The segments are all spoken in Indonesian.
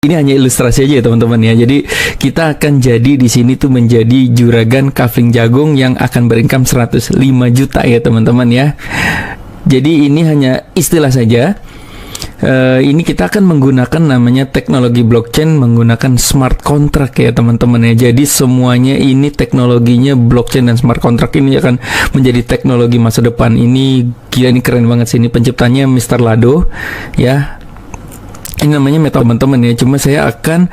Ini hanya ilustrasi aja ya teman-teman ya. Jadi kita akan jadi di sini tuh menjadi juragan kafling jagung yang akan berincome 105 juta ya teman-teman ya. Jadi ini hanya istilah saja. Ini kita akan menggunakan namanya teknologi blockchain, menggunakan smart contract ya teman-teman ya. Jadi semuanya ini teknologinya blockchain dan smart contract ini akan menjadi teknologi masa depan. Ini gila, ini keren banget sih. Ini penciptanya Mr. Lado ya. Ini namanya meta teman-teman ya. Cuma saya akan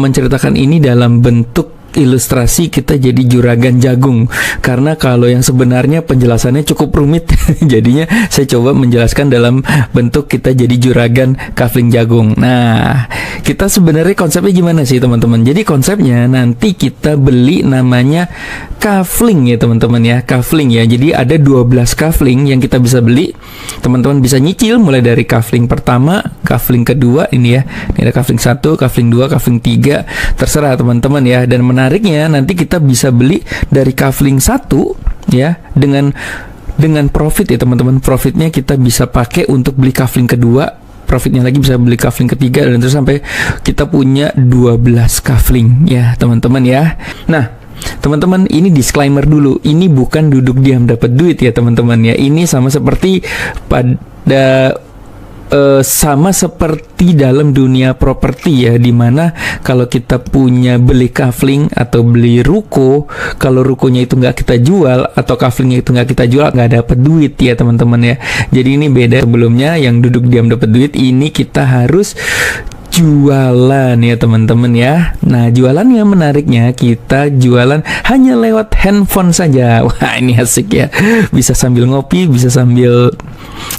menceritakan ini dalam bentuk ilustrasi kita jadi juragan jagung, karena kalau yang sebenarnya penjelasannya cukup rumit jadinya saya coba menjelaskan dalam bentuk kita jadi juragan kafling jagung. Nah, kita sebenarnya konsepnya gimana sih teman-teman? Jadi konsepnya nanti kita beli namanya kafling ya teman-teman ya, kafling ya. Jadi ada 12 kafling yang kita bisa beli. Teman-teman bisa nyicil mulai dari kafling pertama, kafling kedua ini ya. Ini ada kafling 1, kafling 2, kafling 3, terserah teman-teman ya. Dan menariknya nanti kita bisa beli dari kafling 1 ya dengan profit ya teman-teman. Profitnya kita bisa pakai untuk beli kafling kedua, profitnya lagi bisa beli kafling ketiga, dan terus sampai kita punya 12 kafling ya teman-teman ya. Nah, teman-teman, ini disclaimer dulu. Ini bukan duduk diam dapat duit ya teman-teman ya. Ini sama seperti dalam dunia properti ya, dimana kalau kita punya beli kafling atau beli ruko, kalau rukonya itu nggak kita jual atau kaflingnya itu nggak kita jual, nggak dapat duit ya teman-teman ya. Jadi ini beda. Sebelumnya yang duduk diam dapat duit, ini kita harus jualan ya teman-teman ya. Nah, jualannya menariknya kita jualan hanya lewat handphone saja. Wah, ini asik ya. Bisa sambil ngopi, bisa sambil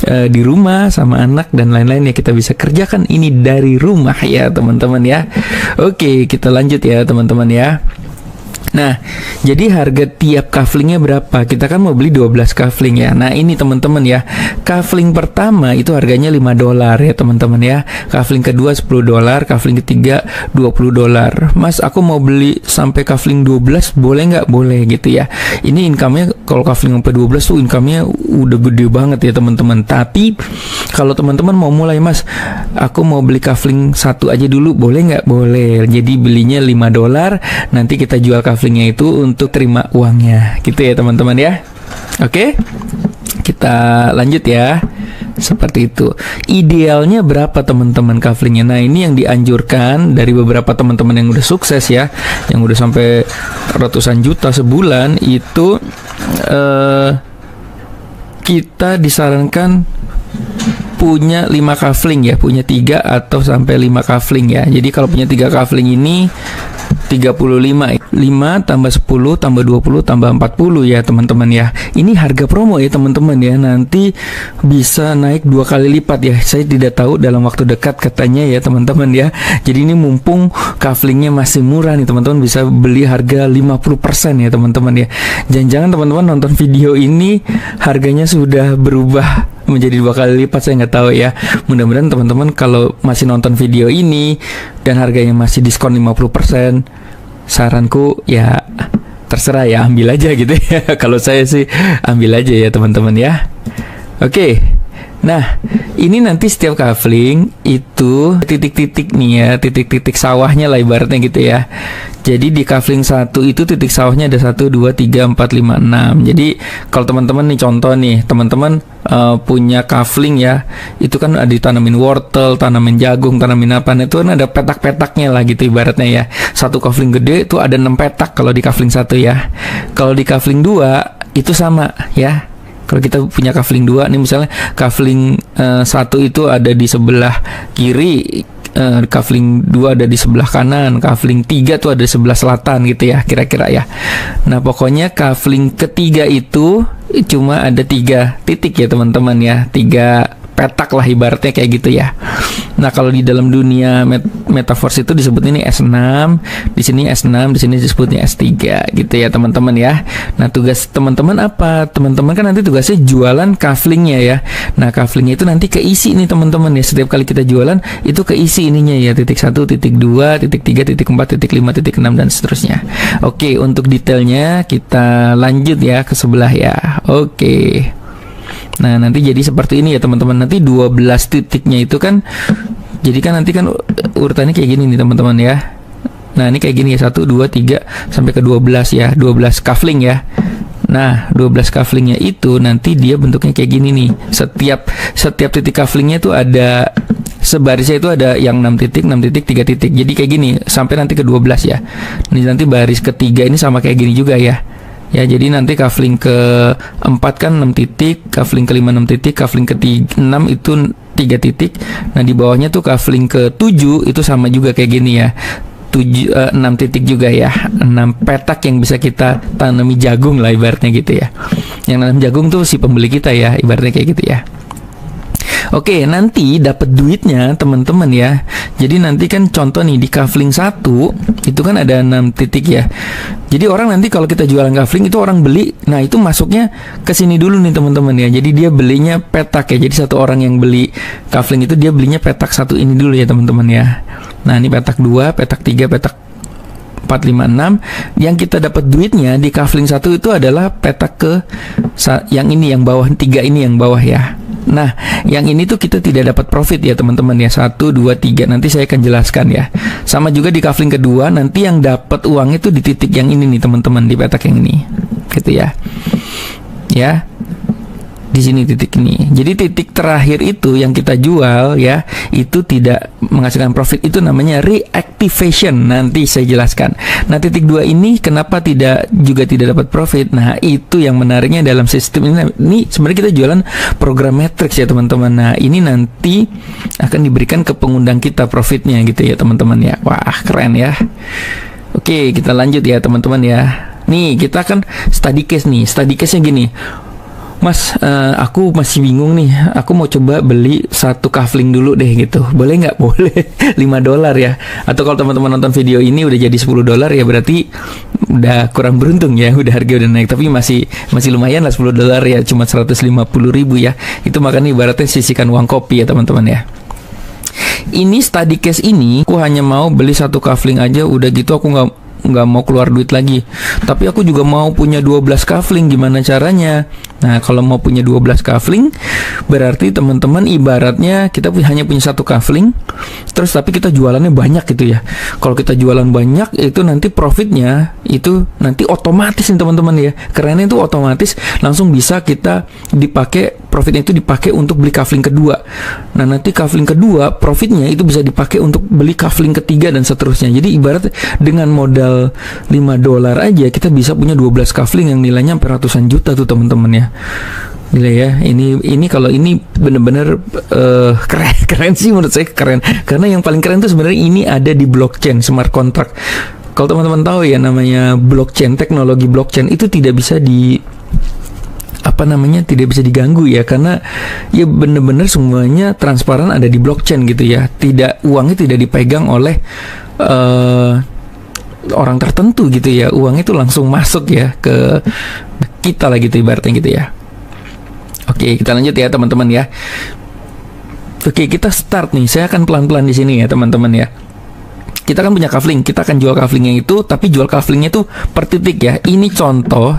di rumah sama anak dan lain-lain ya. Kita bisa kerjakan ini dari rumah ya teman-teman ya. Oke, kita lanjut ya teman-teman ya. Nah, jadi harga tiap kaflingnya berapa? Kita kan mau beli 12 kafling ya. Nah, ini teman-teman ya. Kafling pertama itu harganya $5 ya teman-teman ya. Kafling kedua $10, kafling ketiga $20. Mas, aku mau beli sampai kafling 12, boleh nggak? Boleh gitu ya. Ini income-nya kalau kafling sampai 12 tuh income-nya udah gede banget ya teman-teman. Tapi kalau teman-teman mau mulai, Mas, aku mau beli kafling 1 aja dulu, boleh nggak? Boleh. Jadi belinya $5, nanti kita jual kaflingnya itu untuk terima uangnya gitu ya teman-teman ya. Oke, kita lanjut ya. Seperti itu. Idealnya berapa teman-teman kaflingnya? Nah, ini yang dianjurkan dari beberapa teman-teman yang udah sukses ya, yang udah sampai ratusan juta sebulan itu kita disarankan punya 5 kafling ya, punya 3 atau sampai 5 kafling ya. Jadi kalau punya 3 kafling ini 35, 5 tambah 10 tambah 20 tambah 40 ya teman-teman ya. Ini harga promo ya teman-teman ya. Nanti bisa naik 2 kali lipat ya. Saya tidak tahu dalam waktu dekat katanya ya teman-teman ya. Jadi ini mumpung kaflingnya masih murah nih teman-teman, bisa beli harga 50% ya teman-teman ya. Jangan-jangan teman-teman nonton video ini harganya sudah berubah menjadi 2 kali lipat, saya nggak tahu ya. Mudah-mudahan teman-teman kalau masih nonton video ini dan harganya masih diskon 50%, saranku ya terserah ya, ambil aja gitu ya. Kalau saya sih ambil aja ya teman-teman ya. Oke. Nah, ini nanti setiap kafling itu titik-titik nih ya, titik-titik sawahnya lah ibaratnya gitu ya. Jadi di kafling 1 itu titik sawahnya ada 1, 2, 3, 4, 5, 6. Jadi kalau teman-teman nih, contoh nih, teman-teman punya kafling ya, itu kan ada ditanamin wortel, tanamin jagung, tanamin apa, itu kan ada petak-petaknya lah gitu ibaratnya ya. Satu kafling gede itu ada 6 petak kalau di kafling 1 ya. Kalau di kafling 2 itu sama ya. Kalau kita punya kafling 2 nih, misalnya kafling 1 itu ada di sebelah kiri, kafling 2 ada di sebelah kanan, kafling 3 tuh ada di sebelah selatan gitu ya kira-kira ya. Nah, pokoknya kafling ketiga itu cuma ada 3 titik ya teman-teman ya, 3 petak lah ibaratnya kayak gitu ya. Nah, kalau di dalam dunia metaverse itu disebut ini S6, di sini S6, di sini disebutnya S3 gitu ya teman-teman ya. Nah, tugas teman-teman apa? Teman-teman kan nanti tugasnya jualan kaflingnya ya. Nah, kaflingnya itu nanti keisi nih teman-teman ya. Setiap kali kita jualan itu keisi ininya ya, titik 1, titik 2, titik 3, titik 4, titik 5, titik 6 dan seterusnya. Oke, untuk detailnya kita lanjut ya ke sebelah ya. Oke. Nah, nanti jadi seperti ini ya teman-teman. Nanti 12 titiknya itu kan Jadi kan nanti kan urutannya kayak gini nih teman-teman ya. Nah ini kayak gini ya, 1, 2, 3 sampai ke 12 ya, 12 kafling ya. Nah 12 kaflingnya itu nanti dia bentuknya kayak gini nih. Setiap titik kaflingnya itu ada, sebarisnya itu ada yang 6 titik, 6 titik, 3 titik. Jadi kayak gini sampai nanti ke 12 ya. Ini nanti baris ketiga ini sama kayak gini juga ya. Ya, jadi nanti kafling ke-4 kan 6 titik, kafling ke-5 6 titik, kafling ke-6 itu 3 titik. Nah, di bawahnya tuh kafling ke-7 itu sama juga kayak gini ya. 6 titik juga ya. 6 petak yang bisa kita tanami jagung lah ibaratnya gitu ya. Yang nanam jagung tuh si pembeli kita ya, ibaratnya kayak gitu ya. Oke, nanti dapat duitnya teman-teman ya. Jadi nanti kan contoh nih di kafling 1 itu kan ada 6 titik ya. Jadi orang nanti kalau kita jualan kafling itu orang beli, nah itu masuknya ke sini dulu nih teman-teman ya. Jadi dia belinya petak ya. Jadi satu orang yang beli kafling itu dia belinya petak 1 ini dulu ya teman-teman ya. Nah, ini petak 2, petak 3, petak 4, 5, 6. Yang kita dapat duitnya di kafling 1 itu adalah petak ke yang ini, yang bawah 3 ini, yang bawah ya. Nah, yang ini tuh kita tidak dapat profit ya teman-teman ya. 1, 2, 3 nanti saya akan jelaskan ya. Sama juga di kafling kedua, nanti yang dapat uang itu di titik yang ini nih teman-teman, di petak yang ini. Gitu ya. Ya. Di sini titik ini. Jadi titik terakhir itu yang kita jual ya, itu tidak menghasilkan profit, itu namanya reactivation. Nanti saya jelaskan. Nah, titik 2 ini kenapa tidak dapat profit? Nah, itu yang menariknya dalam sistem ini. Ini sebenarnya kita jualan program matrix ya teman-teman. Nah, ini nanti akan diberikan ke pengundang kita profitnya gitu ya teman-teman ya. Wah, keren ya. Oke, kita lanjut ya teman-teman ya. Nih, kita akan study case nih. Study case-nya gini. Mas, aku masih bingung nih. Aku mau coba beli 1 kafling dulu deh gitu. Boleh nggak? Boleh. $5 ya. Atau kalau teman-teman nonton video ini udah jadi $10 ya, berarti udah kurang beruntung ya. Udah harga udah naik. Tapi masih lumayan lah $10 ya. Cuma 150.000 ya. Itu makanya ibaratnya sisihkan uang kopi ya teman-teman ya. Ini study case ini, aku hanya mau beli 1 kafling aja. Udah gitu aku nggak mau keluar duit lagi. Tapi aku juga mau punya 12 kafling. Gimana caranya? Nah, kalau mau punya 12 kafling, berarti teman-teman ibaratnya kita hanya punya 1 kafling, terus tapi kita jualannya banyak gitu ya. Kalau kita jualan banyak, itu nanti profitnya itu nanti otomatis nih teman-teman ya. Kerennya itu otomatis langsung bisa kita dipakai, profitnya itu dipakai untuk beli kafling kedua. Nah, nanti kafling kedua profitnya itu bisa dipakai untuk beli kafling ketiga dan seterusnya. Jadi ibarat dengan modal $5 aja kita bisa punya 12 kafling yang nilainya sampai ratusan juta tuh teman-teman ya. Gila ya, ini kalau ini bener-bener keren sih menurut saya, keren. Karena yang paling keren tuh sebenarnya ini ada di blockchain, smart contract. Kalau teman-teman tahu ya, namanya blockchain, teknologi blockchain itu tidak bisa tidak bisa diganggu ya, karena ya bener-bener semuanya transparan, ada di blockchain gitu ya. Uangnya tidak dipegang oleh orang tertentu gitu ya. Uangnya itu langsung masuk ya ke kita lah gitu ibaratnya gitu ya. Oke, kita lanjut ya teman-teman ya. Oke, kita start nih. Saya akan pelan-pelan di sini ya teman-teman ya. Kita kan punya kafling, kita akan jual kaflingnya itu, tapi jual kaflingnya itu per titik ya. Ini contoh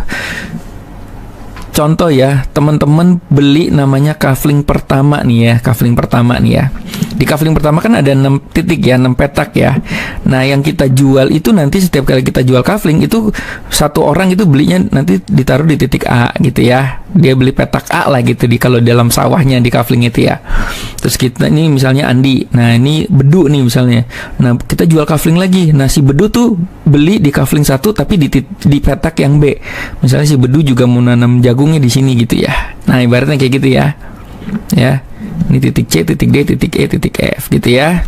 ya, teman-teman beli namanya kafling pertama nih ya, kafling pertama nih ya. Di kafling pertama kan ada 6 titik ya, 6 petak ya. Nah, yang kita jual itu nanti setiap kali kita jual kafling itu satu orang itu belinya nanti ditaruh di titik A gitu ya. Dia beli petak A lah gitu kalau dalam sawahnya di kafling itu ya. Terus kita ini misalnya Andi. Nah, ini Bedu nih misalnya. Nah, kita jual kafling lagi. Nah, si Bedu tuh beli di kafling 1 tapi di petak yang B. Misalnya si Bedu juga mau nanam jagungnya di sini gitu ya. Nah, ibaratnya kayak gitu ya. Ya. Ini titik C, titik D, titik E, titik F gitu ya.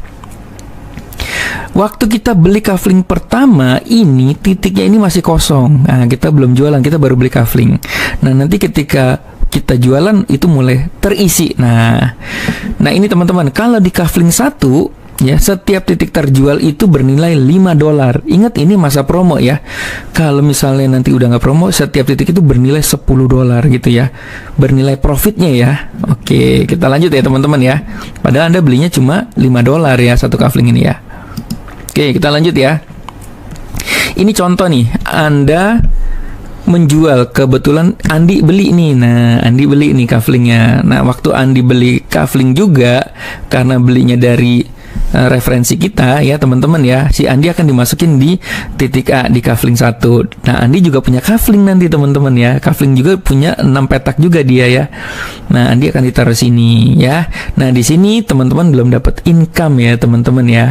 Waktu kita beli kafling pertama ini titiknya ini masih kosong. Nah, kita belum jualan, kita baru beli kafling. Nah, nanti ketika kita jualan itu mulai terisi. Nah ini teman-teman, kalau di kafling 1 ya, setiap titik terjual itu bernilai $5. Ingat ini masa promo ya. Kalau misalnya nanti udah nggak promo, setiap titik itu bernilai $10 gitu ya. Bernilai profitnya ya. Oke, kita lanjut ya teman-teman ya. Padahal Anda belinya cuma $5 ya satu kafling ini ya. Oke, kita lanjut ya. Ini contoh nih, Anda menjual, kebetulan Andi beli nih. Nah, Andi beli nih kaflingnya. Nah, waktu Andi beli kafling juga, karena belinya dari referensi kita ya teman-teman ya, si Andi akan dimasukin di titik A di kafling 1. Nah, Andi juga punya kafling nanti teman-teman ya. Kafling juga punya 6 petak juga dia ya. Nah, Andi akan ditaruh sini ya. Nah, di sini teman-teman belum dapat income ya teman-teman ya.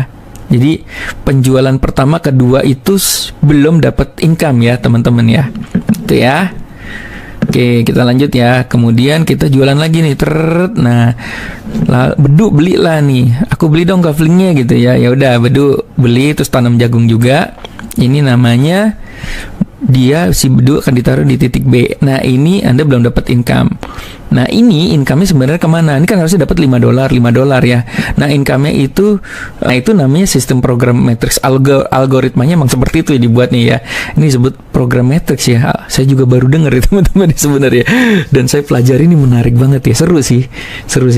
Jadi penjualan pertama kedua itu belum dapat income ya teman-teman ya. Itu ya. Oke, kita lanjut ya. Kemudian kita jualan lagi nih. Nah, Bedu belilah nih. Aku beli dong kaflingnya gitu ya. Ya udah, Bedu beli terus tanam jagung juga. Ini namanya si Bedu akan ditaruh di titik B. Nah, ini Anda belum dapat income. Nah, ini income-nya sebenarnya kemana? Ini kan harusnya dapat $5 ya. Nah, income-nya itu namanya sistem program matrix. Algoritmanya emang seperti itu ya dibuatnya ya. Ini disebut program matrix ya. Saya juga baru dengar ya teman-teman sebenarnya. Dan saya pelajari, ini menarik banget ya. Seru sih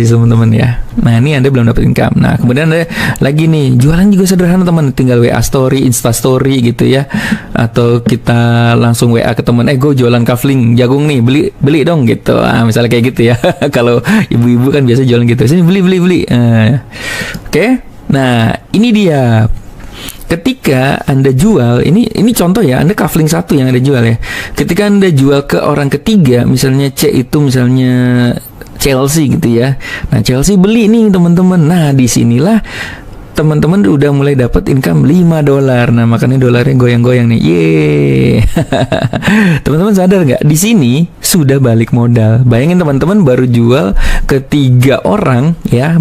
teman-teman ya. Nah, ini Anda belum dapat income. Nah, kemudian Anda lagi nih, jualan juga sederhana teman. Tinggal WA story, Insta story gitu ya. Atau kita langsung WA ke teman, gue jualan kafling jagung nih, beli dong gitu. Misalnya kayak gitu ya. Kalau ibu-ibu kan biasa jualan gitu, sini beli. Oke. Nah, ini dia. Ketika Anda jual, ini contoh ya, Anda kafling 1 yang Anda jual ya. Ketika Anda jual ke orang ketiga, misalnya C itu misalnya Chelsea gitu ya. Nah, Chelsea beli nih teman-teman. Nah, disinilah teman-teman udah mulai dapat income $5. Nah, makanya dolarnya goyang-goyang nih. Yeay. Teman-teman sadar nggak? Di sini sudah balik modal. Bayangin teman-teman baru jual ke 3 orang ya,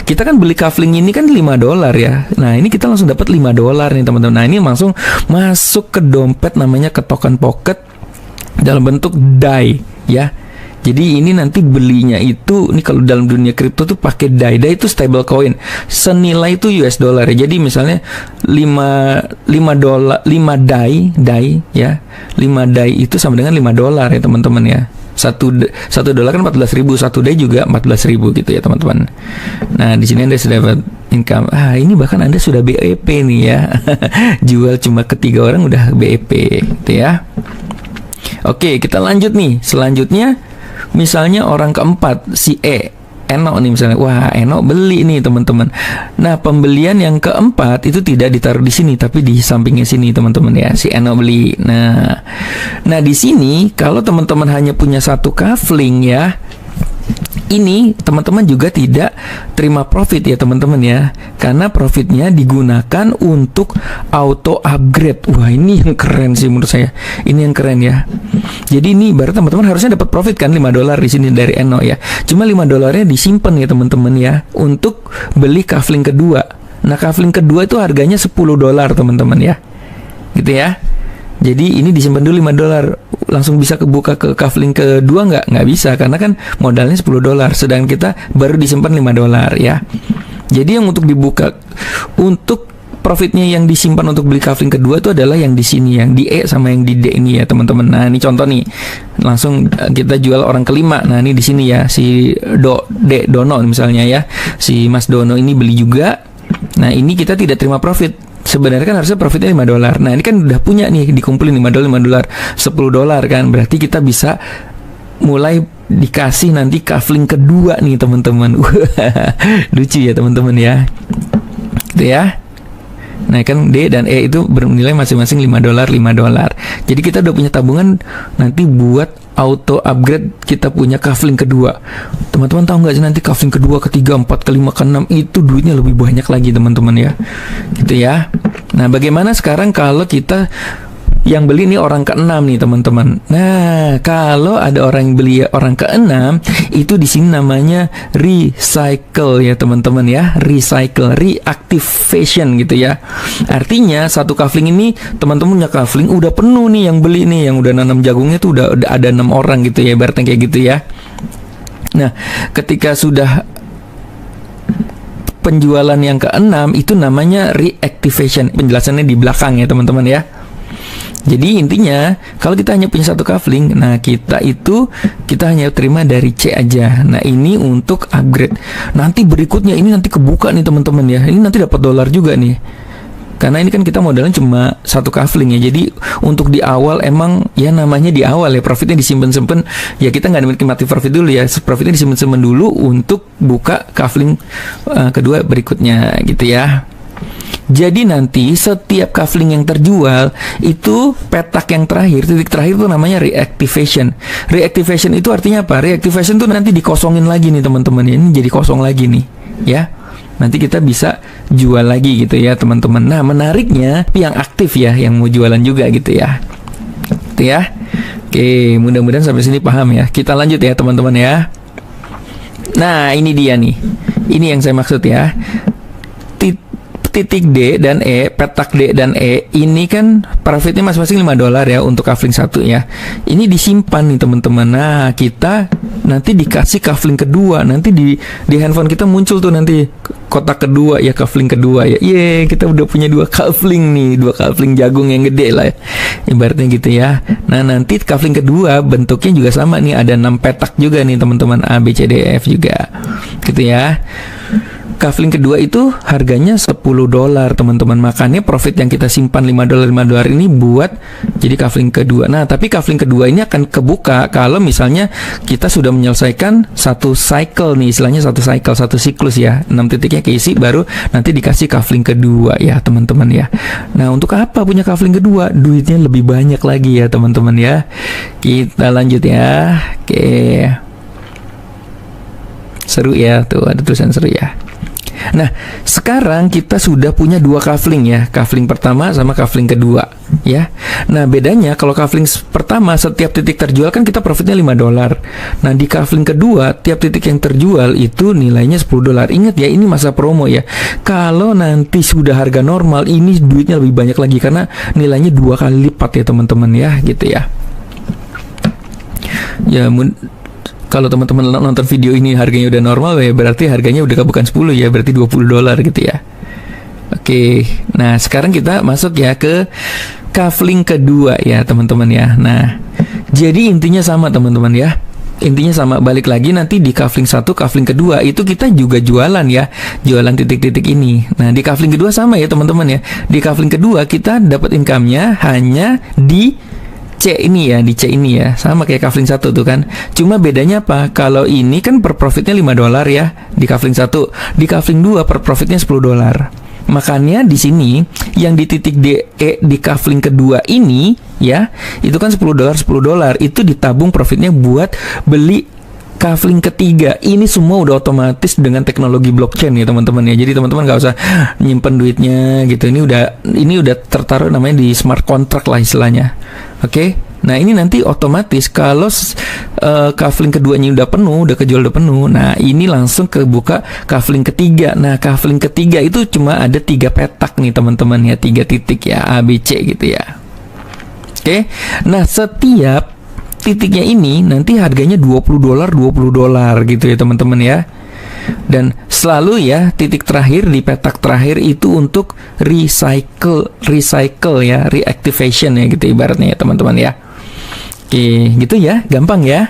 Kita kan beli kafling ini kan $5 ya. Nah, ini kita langsung dapat $5 nih teman-teman. Nah, ini langsung masuk ke dompet, namanya ke token pocket dalam bentuk DAI ya. Jadi ini nanti belinya itu, ini kalau dalam dunia kripto tuh pakai DAI. DAI itu stable coin, senilai itu US dollar ya. Jadi misalnya 5 DAI ya. 5 DAI itu sama dengan $5 ya teman-teman ya. Satu dolar kan 14.000, satu DAI juga 14.000 gitu ya teman-teman. Nah, di sini Anda sudah dapat income. Ini bahkan Anda sudah BEP nih ya. Jual cuma ke 3 orang udah BEP gitu ya. Oke, kita lanjut nih. Selanjutnya misalnya orang keempat, si Eno nih misalnya. Wah, Eno beli nih teman-teman. Nah, pembelian yang keempat itu tidak ditaruh di sini, tapi di sampingnya sini teman-teman ya. Si Eno beli. Nah di sini kalau teman-teman hanya punya 1 kafling ya, ini teman-teman juga tidak terima profit ya teman-teman ya, karena profitnya digunakan untuk auto upgrade. Wah, ini yang keren sih menurut saya. Ini yang keren ya. Jadi ini berarti teman-teman harusnya dapat profit kan $5 di sini dari Eno ya. Cuma $5-nya disimpan ya teman-teman ya, untuk beli kafling kedua. Nah, kafling kedua itu harganya $10 teman-teman ya. Gitu ya. Jadi ini disimpan dulu $5. Langsung bisa kebuka ke kafling kedua nggak bisa, karena kan modalnya $10, sedangkan kita baru disimpan $5 ya. Jadi yang untuk dibuka, untuk profitnya yang disimpan untuk beli kafling kedua itu adalah yang di sini, yang di E sama yang di D ini ya teman-teman. Nah, ini contoh nih, langsung kita jual orang kelima. Nah, ini di sini ya, si Dono misalnya ya, si Mas Dono ini beli juga. Nah, ini kita tidak terima profit. Sebenarnya kan harusnya profitnya $5. Nah, ini kan udah punya nih, dikumpulin $5, $10 kan. Berarti kita bisa mulai dikasih nanti kafling kedua nih teman-teman. Lucu ya teman-teman ya. Gitu ya. Nah, kan D dan E itu bernilai masing-masing $5. Jadi kita udah punya tabungan nanti buat auto upgrade kita punya kafling kedua. Teman-teman tahu nggak sih, nanti kafling kedua, ketiga, 4, kelima, keenam itu duitnya lebih banyak lagi teman-teman ya. Gitu ya. Nah, bagaimana sekarang kalau kita yang beli ini orang ke-6 nih teman-teman. Nah, kalau ada orang yang beli orang ke-6, itu di sini namanya recycle ya teman-teman ya. Recycle, reactivation gitu ya. Artinya satu kafling ini teman-teman punya kafling udah penuh nih, yang beli nih, yang udah nanam jagungnya tuh udah ada 6 orang gitu ya, ibaratnya kayak gitu ya. Nah, ketika sudah penjualan yang ke-6 itu namanya reactivation. Penjelasannya di belakang ya teman-teman ya. Jadi intinya kalau kita hanya punya satu kafling, nah kita hanya terima dari C aja. Nah, ini untuk upgrade. Nanti berikutnya ini nanti kebuka nih teman-teman ya. Ini nanti dapat dolar juga nih. Karena ini kan kita modalnya cuma satu kafling ya. Jadi untuk di awal emang ya namanya di awal ya, profitnya disimpan-simpan. Ya kita nggak nikmati profit dulu ya. Profitnya disimpan-simpan dulu untuk buka kafling kedua berikutnya gitu ya. Jadi nanti setiap kafling yang terjual itu petak yang terakhir, titik terakhir itu namanya reactivation. Reactivation itu artinya apa? Reactivation itu nanti dikosongin lagi nih teman-teman. Ini jadi kosong lagi nih ya. Nanti kita bisa jual lagi gitu ya teman-teman. Nah menariknya yang aktif ya, yang mau jualan juga gitu ya. Gitu ya. Oke, mudah-mudahan sampai sini paham ya. Kita lanjut ya teman-teman ya. Nah ini dia nih. Ini yang saya maksud ya. Titik D dan E, petak D dan E ini kan profitnya masing-masing $5 ya untuk kafling satu ya. Ini disimpan nih teman-teman. Nah kita nanti dikasih kafling kedua. Nanti di handphone kita muncul tuh nanti kotak kedua ya, kafling kedua ya. Yeay, kita udah punya 2 kafling nih, 2 kafling jagung yang gede lah ya, ibaratnya gitu ya. Nah nanti kafling kedua bentuknya juga sama nih, ada 6 petak juga nih teman-teman, A, B, C, D, E, F juga gitu ya. Kafling kedua itu harganya $10 teman-teman. Makanya profit yang kita simpan $5 ini buat jadi kafling kedua. Nah tapi kafling kedua ini akan kebuka kalau misalnya kita sudah menyelesaikan satu cycle nih, istilahnya satu cycle, satu siklus ya, 6 titiknya keisi baru nanti dikasih kafling kedua ya teman-teman ya. Nah untuk apa punya kafling kedua? Duitnya lebih banyak lagi ya teman-teman ya. Kita lanjut ya. Oke, seru ya, tuh ada tulisan seru ya. Nah, sekarang kita sudah punya 2 kafling ya, kafling pertama sama kafling kedua ya. Nah, bedanya kalau kafling pertama setiap titik terjual kan kita profitnya $5. Nah, di kafling kedua tiap titik yang terjual itu nilainya $10. Ingat ya, ini masa promo ya. Kalau nanti sudah harga normal, ini duitnya lebih banyak lagi karena nilainya 2 kali lipat ya teman-teman ya, gitu ya. Ya, kalau teman-teman nonton video ini harganya udah normal ya, berarti harganya udah bukan 10 ya, berarti $20 gitu ya. Oke, nah sekarang kita masuk ya ke kafling kedua ya teman-teman ya. Nah, jadi intinya sama teman-teman ya. Intinya sama, balik lagi nanti di kafling 1, kafling kedua itu kita juga jualan ya, jualan titik-titik ini. Nah di kafling kedua sama ya teman-teman ya. Di kafling kedua kita dapat income-nya hanya di C ini ya, di C ini ya, sama kayak kafling 1 tuh kan. Cuma bedanya apa? Kalau ini kan per profitnya $5 ya di kafling 1, di kafling 2 per profitnya $10. Makanya di sini yang di titik D, E di kafling kedua ini ya, itu kan $10 itu ditabung profitnya buat beli kafling ketiga. Ini semua udah otomatis dengan teknologi blockchain ya teman-teman ya. Jadi teman-teman nggak usah nyimpen duitnya gitu. Ini udah tertaruh namanya di smart contract lah istilahnya. Oke. Nah ini nanti otomatis kalau kafling keduanya udah penuh, udah kejual udah penuh. Nah ini langsung kebuka kafling ketiga. Nah kafling ketiga itu cuma ada 3 petak nih teman-teman ya, 3 titik ya, A, B, C gitu ya. Oke. Nah setiap titiknya ini nanti harganya $20 gitu ya teman-teman ya. Dan selalu ya titik terakhir di petak terakhir itu untuk recycle ya, reactivation ya gitu ibaratnya ya teman-teman ya. Oke, gitu ya, gampang ya.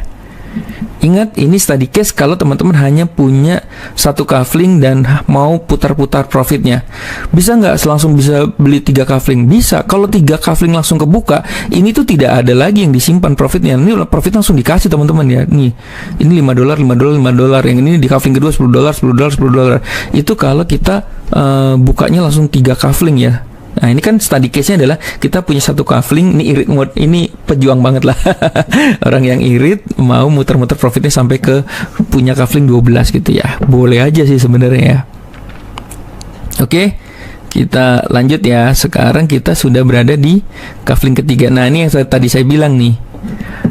Ingat ini study case kalau teman-teman hanya punya satu kafling dan mau putar-putar profitnya. Bisa nggak langsung bisa beli 3 kafling? Bisa. Kalau 3 kafling langsung kebuka, ini tuh tidak ada lagi yang disimpan profitnya. Ini profit langsung dikasih teman-teman ya. Nih, ini $5. Yang ini di kafling kedua $10. Itu kalau kita bukanya langsung 3 kafling ya. Nah ini kan study case-nya adalah kita punya satu kafling, ini irit mode, ini pejuang banget lah. Orang yang irit mau muter-muter profitnya sampai ke punya kafling 12 gitu ya. Boleh aja sih sebenarnya ya. Oke, kita lanjut ya. Sekarang kita sudah berada di kafling ketiga. Nah ini yang tadi saya bilang nih.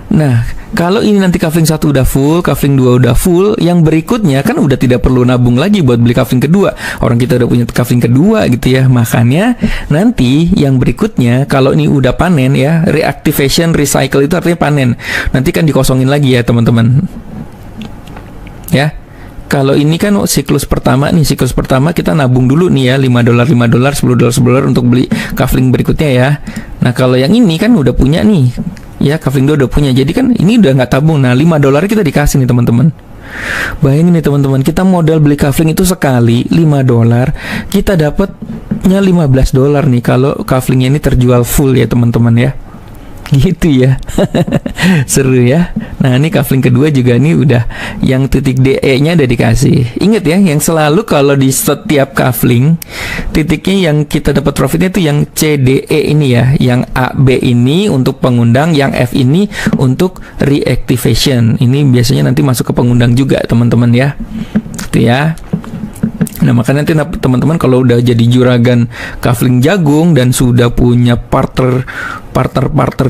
Nah kalau ini nanti kafling 1 udah full, kafling 2 udah full, yang berikutnya kan udah tidak perlu nabung lagi buat beli kafling kedua. Orang kita udah punya kafling kedua gitu ya. Makanya nanti yang berikutnya kalau ini udah panen ya, reactivation, recycle itu artinya panen. Nanti kan dikosongin lagi ya teman-teman. Ya. Kalau ini kan siklus pertama nih, siklus pertama kita nabung dulu nih ya, $5, $10 untuk beli kafling berikutnya ya. Nah kalau yang ini kan udah punya nih ya, kafling 2 udah punya, jadi kan ini udah nggak tabung. Nah $5 kita dikasih nih teman-teman. Bayangin nih teman-teman, kita modal beli kafling itu sekali $5, kita dapatnya $15 nih kalau kaflingnya ini terjual full ya teman-teman ya. Gitu ya. Seru ya. Nah ini kafling kedua juga nih udah yang titik DE nya udah dikasih. Ingat ya, yang selalu kalau di setiap kafling titiknya yang kita dapat profitnya itu yang CDE ini ya, yang AB ini untuk pengundang, yang F ini untuk reactivation. Ini biasanya nanti masuk ke pengundang juga teman-teman ya. Gitu ya. Nah makanya nanti teman-teman kalau udah jadi juragan kafling jagung dan sudah punya partner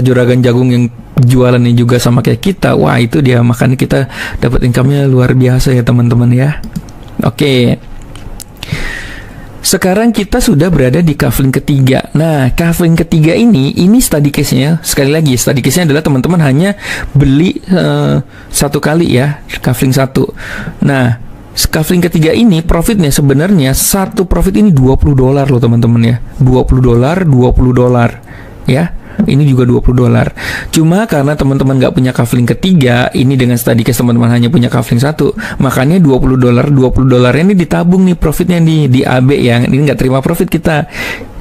juragan jagung yang jualannya juga sama kayak kita, wah itu dia, makanya kita dapat income-nya luar biasa ya teman-teman ya. Oke. Sekarang kita sudah berada di kafling ketiga. Nah, kafling ketiga ini study case-nya, sekali lagi study case-nya adalah teman-teman hanya beli satu kali ya, kafling satu. Nah, kafling ketiga ini profitnya sebenarnya satu profit ini $20 loh teman-teman ya. $20 ya. Ini juga $20. Cuma karena teman-teman nggak punya kafling ketiga, ini dengan study case teman-teman hanya punya kafling satu, makanya $20 ini ditabung nih profitnya di AB ya. Ini nggak terima profit kita.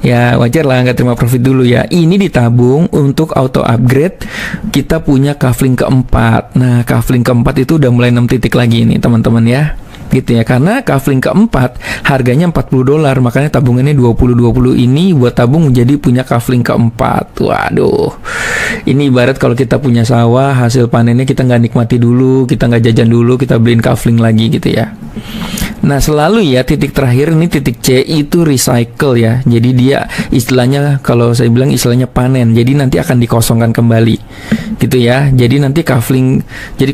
Ya wajar lah nggak terima profit dulu ya. Ini ditabung untuk auto upgrade. Kita punya kafling keempat. Nah kafling keempat itu udah mulai 6 titik lagi nih teman-teman ya. Gitu ya, karena kafling keempat harganya $40, makanya tabungannya 20 ini buat tabung jadi punya kafling keempat. Waduh, ini ibarat kalau kita punya sawah, hasil panennya kita nggak nikmati dulu, kita nggak jajan dulu, kita beliin kafling lagi gitu ya. Nah selalu ya titik terakhir ini titik C itu recycle ya. Jadi dia istilahnya, kalau saya bilang istilahnya panen, jadi nanti akan dikosongkan kembali gitu ya. Jadi nanti kafling, jadi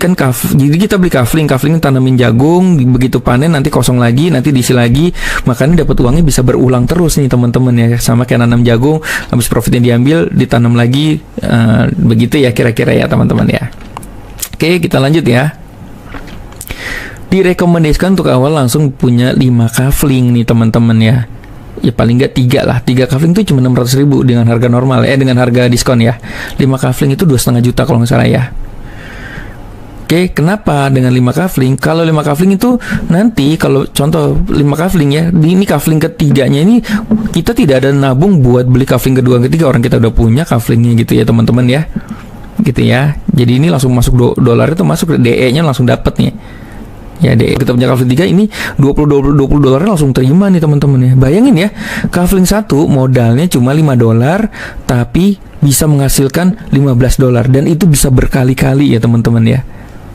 kita beli kafling tanamin jagung, begitu panen nanti kosong lagi, nanti diisi lagi, makanya dapat uangnya bisa berulang terus nih teman-teman ya. Sama kayak nanam jagung, habis profitnya diambil ditanam lagi, begitu ya kira-kira ya teman-teman ya. Oke, kita lanjut ya. Direkomendasikan untuk awal langsung punya 5 kafling nih teman-teman ya. Ya paling nggak 3 lah. 3 kafling itu cuma 600.000 dengan harga normal dengan harga diskon ya. 5 kafling itu 2,5 juta kalau nggak salah ya. Oke, kenapa dengan 5 kafling? Kalau 5 kafling itu nanti kalau contoh 5 kafling ya, ini kafling ketiganya ini kita tidak ada nabung buat beli kafling kedua ketiga, orang kita udah punya kaflingnya gitu ya teman-teman ya. Gitu ya. Jadi ini langsung masuk dolar itu masuk DE-nya langsung dapat nih. Ya deh, kita punya kafling 3 ini $20 langsung terima nih teman-teman ya. Bayangin ya, kafling 1 modalnya cuma $5 tapi bisa menghasilkan $15 dan itu bisa berkali-kali ya teman-teman ya.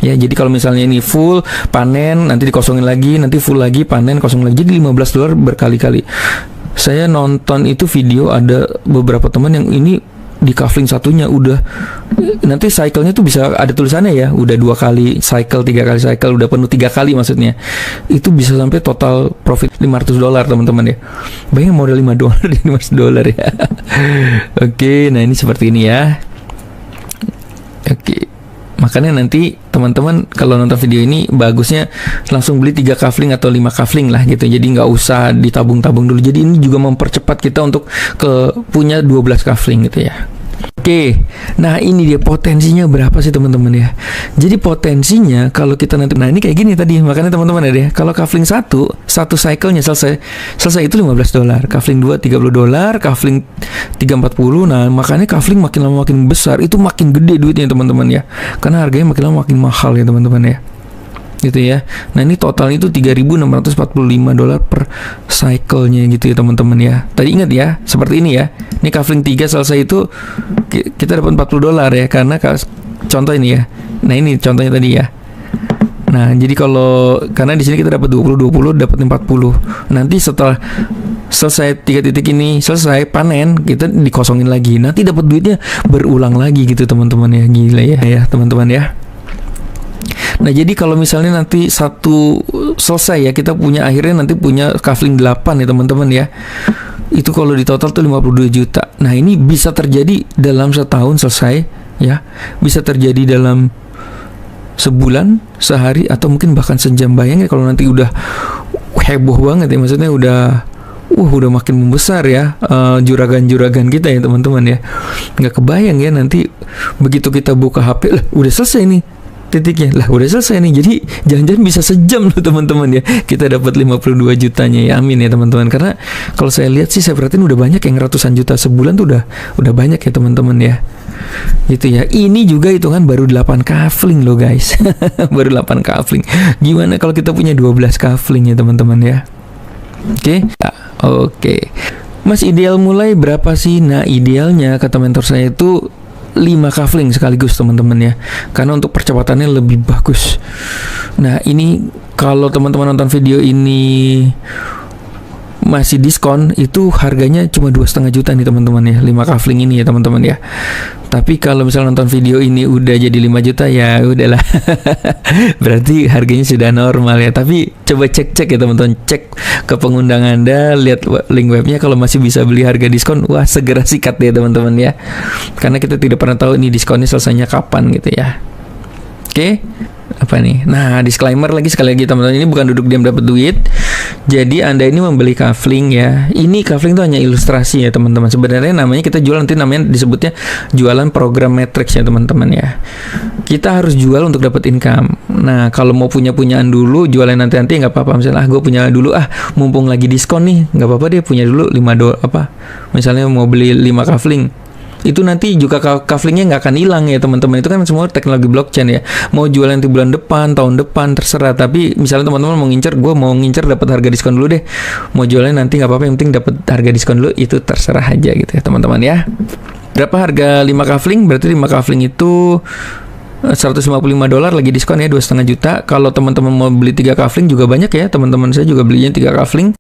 Ya, jadi kalau misalnya ini full panen, nanti dikosongin lagi, nanti full lagi panen, kosong lagi, jadi $15 berkali-kali. Saya nonton itu video, ada beberapa teman yang ini di kafling satunya udah nanti cycle-nya tuh bisa ada tulisannya ya, udah 2 kali cycle, 3 kali cycle, udah penuh 3 kali maksudnya, itu bisa sampai total profit $500 teman-teman ya. Bayangin modal $5 dan $15 ya. Oke, nah ini seperti ini ya. Oke, makanya nanti teman-teman kalau nonton video ini bagusnya langsung beli 3 kafling atau 5 kafling lah gitu. Jadi nggak usah ditabung-tabung dulu. Jadi ini juga mempercepat kita untuk punya 12 kafling gitu ya. Oke, nah ini dia potensinya berapa sih teman-teman ya. Jadi potensinya kalau kita nanti, nah ini kayak gini tadi, makanya teman-teman ada ya, kalau kafling satu cycle-nya selesai itu $15, kafling 2 $30, kafling 3 40. Nah makanya kafling makin lama makin besar, itu makin gede duitnya teman-teman ya, karena harganya makin lama makin mahal ya teman-teman ya. Gitu ya. Nah ini total itu $3.645 per cycle-nya gitu ya teman-teman ya. Tadi ingat ya, seperti ini ya. Ini kafling 3 selesai itu kita dapat $40 ya, karena contoh ini ya. Nah ini contohnya tadi ya. Nah jadi karena di sini kita dapat 20 dapat 40. Nanti setelah selesai 3 titik ini selesai panen, kita dikosongin lagi. Nanti dapat duitnya berulang lagi gitu teman-teman ya. Gila ya teman-teman ya. Nah jadi kalau misalnya nanti satu selesai ya, kita akhirnya nanti punya kafling 8 ya teman-teman ya. Itu kalau di total tuh 52 juta. Nah ini bisa terjadi dalam setahun selesai ya, bisa terjadi dalam sebulan, sehari, atau mungkin bahkan sejam. Bayangin kalau nanti udah heboh banget ya, maksudnya udah makin membesar ya juragan-juragan kita ya teman-teman ya. Nggak kebayang ya nanti begitu kita buka HP udah selesai nih. titiknya. Lah udah selesai nih. Jadi jangan-jangan bisa sejam loh teman-teman ya. Kita dapat 52 jutanya ya. Amin ya teman-teman. Karena kalau saya lihat sih, saya perhatiin udah banyak yang ratusan juta sebulan tuh udah banyak ya teman-teman ya. Gitu ya. Ini juga hitungan baru 8 kafling loh guys. Baru 8 kafling. Gimana kalau kita punya 12 kafling ya teman-teman ya. Oke. Ya, oke. Mas, ideal mulai berapa sih? Nah, idealnya kata mentor saya itu 5 kafling sekaligus teman-teman ya. Karena untuk percepatannya lebih bagus. Nah, ini kalau teman-teman nonton video ini masih diskon, itu harganya cuma 2,5 juta nih teman-teman ya, 5 kafling ini ya teman-teman ya. Tapi kalau misalnya nonton video ini udah jadi 5 juta ya udahlah. Berarti harganya sudah normal ya. Tapi coba cek ya teman-teman, cek ke pengundangan Anda, lihat link webnya, kalau masih bisa beli harga diskon, wah segera sikat ya teman-teman ya. Karena kita tidak pernah tahu ini diskonnya selesainya kapan gitu ya. Oke. Apa nih? Nah, disclaimer lagi sekali lagi teman-teman, ini bukan duduk diam dapat duit. Jadi Anda ini membeli kafling ya. Ini kafling itu hanya ilustrasi ya teman-teman. Sebenarnya namanya kita jual, nanti namanya disebutnya jualan program matrix ya teman-teman ya. Kita harus jual untuk dapat income. Nah, kalau mau punyaan dulu, jualan nanti nggak apa-apa. Misalnya gue punya dulu, mumpung lagi diskon nih, nggak apa-apa deh punya dulu $5 misalnya mau beli 5 kafling. Itu nanti juga kaflingnya nggak akan hilang ya teman-teman. Itu kan semua teknologi blockchain ya. Mau jual nanti bulan depan, tahun depan, terserah. Tapi misalnya teman-teman mau ngincer dapat harga diskon dulu deh. Mau jualnya nanti nggak apa-apa, yang penting dapat harga diskon dulu, itu terserah aja gitu ya teman-teman ya. Berapa harga 5 kafling? Berarti 5 kafling itu $155 lagi diskon ya, 2,5 juta. Kalau teman-teman mau beli 3 kafling juga banyak ya, teman-teman saya juga belinya 3 kafling.